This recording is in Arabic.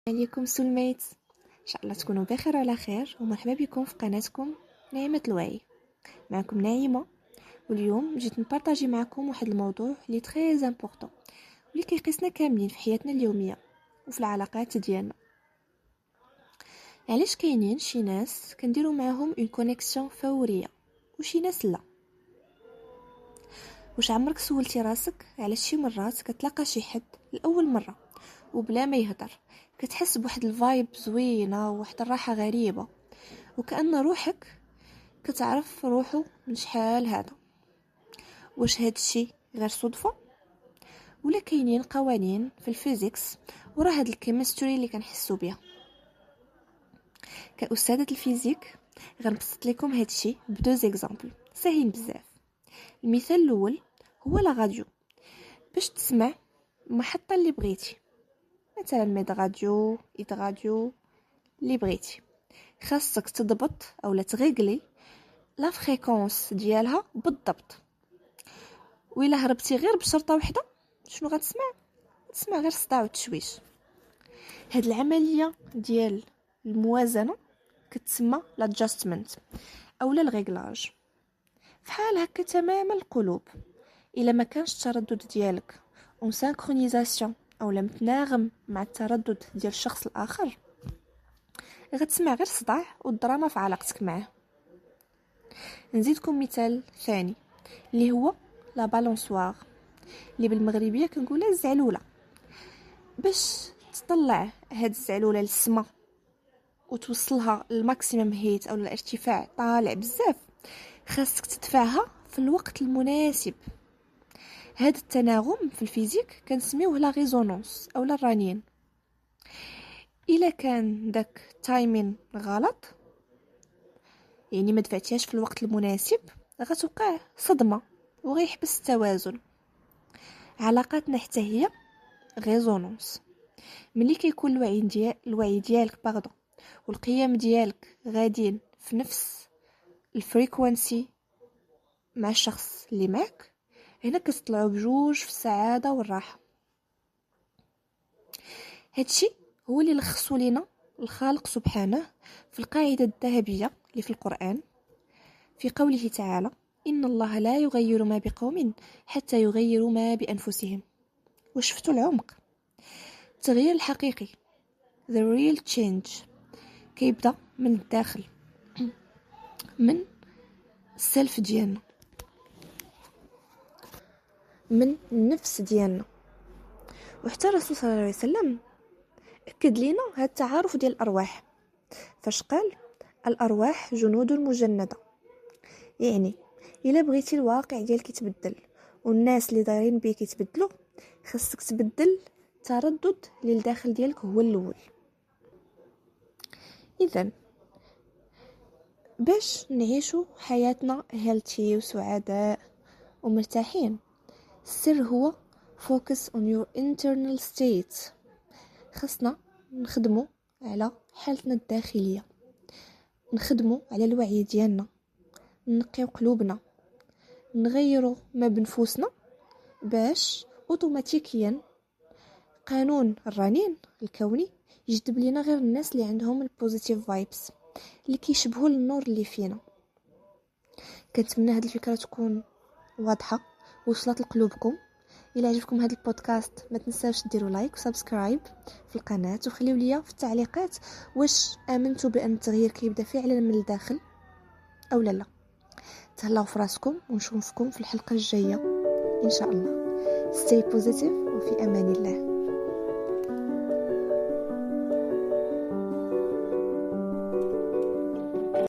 عليكم سولميت، ان شاء الله تكونوا بخير وعلى خير، ومرحبا بكم في قناتكم نعيمة الوعي. معكم نعيمة، واليوم جيت نبارطاجي معكم واحد الموضوع اللي تري امبورطون واللي كيقيسنا كاملين في حياتنا اليوميه وفي العلاقات ديالنا. علاش كاينين شي ناس كنديروا معاهم اون كونيكسيون فوريه وشي ناس لا؟ واش عمرك سولتي راسك علاش شي مرات كتلاقى شي حد لاول مره وبلا ما يهضر كتحس بواحد الفايب زوينه وواحد الراحه غريبه، وكأن روحك كتعرف روحه من شحال هذا؟ واش هاد الشي غير صدفه ولا كاينين قوانين في الفيزيكس ورا هاد الكيمستري اللي كنحسوا بها؟ كأستاذة الفيزيك غنبسط لكم هاد الشي بدوز اكزامبل ساهلين بزاف. المثال الاول هو لا راديو. باش تسمع المحطه اللي بغيتي، مثلا ميد راديو، ايد راديو، اللي بغيتي، خاصك تضبط اولا تغيقلي لا فريكونس ديالها بالضبط. وإلا هربتي غير بشرطه وحده شنو غتسمع؟ تسمع غير صداع وتشويش. هاد العمليه ديال الموازنه كتسمى لادجستمنت اولا الريغلاج. فحال هكا تماما القلوب، الا ما كانش التردد ديالك اون سانكرونيزاسيون اولا متناغم مع التردد ديال الشخص الاخر، غتسمع غير صداع والدراما في علاقتك معه. نزيدكم مثال ثاني اللي هو لا بالونسوار، اللي بالمغربيه كنقولها الزعلوله. باش تطلع هاد الزعلوله للسما وتوصلها للماكسيمم هيت او الارتفاع طالع بزاف، خاصك تدفعها في الوقت المناسب. هاد التناغم في الفيزيك كنسميوه لا ريزونانس او الرنين. الا كان داك تايمين غلط، يعني ما دفعتيهاش في الوقت المناسب، غتوقع صدمه وغيحبس التوازن. علاقاتنا حتى هي ريزونانس. ملي كيكون الوعي ديالك والقيم ديالك غاديين في نفس الفريكوانسي مع الشخص اللي معك، هنا كتطلعوا بجوج في السعاده والراحه. هادشي هو اللي لخصوا لنا الخالق سبحانه في القاعده الذهبيه اللي في القرآن، في قوله تعالى: إن الله لا يغير ما بقوم حتى يغيروا ما بأنفسهم. وشفتوا العمق؟ التغيير الحقيقي the real change كيبدا من الداخل، من السلف ديالنا، من النفس ديالنا. وحتى الرسول صلى الله عليه وسلم أكد لنا هذا التعارف ديال الأرواح فاش قال: الأرواح جنود مجندة. يعني إلا بغيتي الواقع ديالك يتبدل والناس اللي دايرين بيك يتبدلوا، خاصك تبدل التردد اللي لداخل ديالك هو الاول. اذا باش نعيشوا حياتنا هيلثي وسعداء ومرتاحين، السر هو focus on your internal state. خاصنا نخدموا على حالتنا الداخليه، نخدموا على الوعي ديالنا، نقيو قلوبنا، نغيروا ما بنفوسنا، باش اوتوماتيكيا قانون الرنين الكوني يجذب لنا غير الناس اللي عندهم البوزيتيف فايبس، اللي كيشبهوا النور اللي فينا. كنتمنى هذه الفكره تكون واضحه وصلت لقلوبكم. الى عجبكم هذا البودكاست ما تنساوش ديروا لايك وسبسكرايب في القناه، وخليوا لي في التعليقات واش امنتوا بان التغيير كيبدا فعلا من الداخل او لا. تهلاو في راسكم ونشوفكم في الحلقه الجايه ان شاء الله. stay positive وفي امان الله.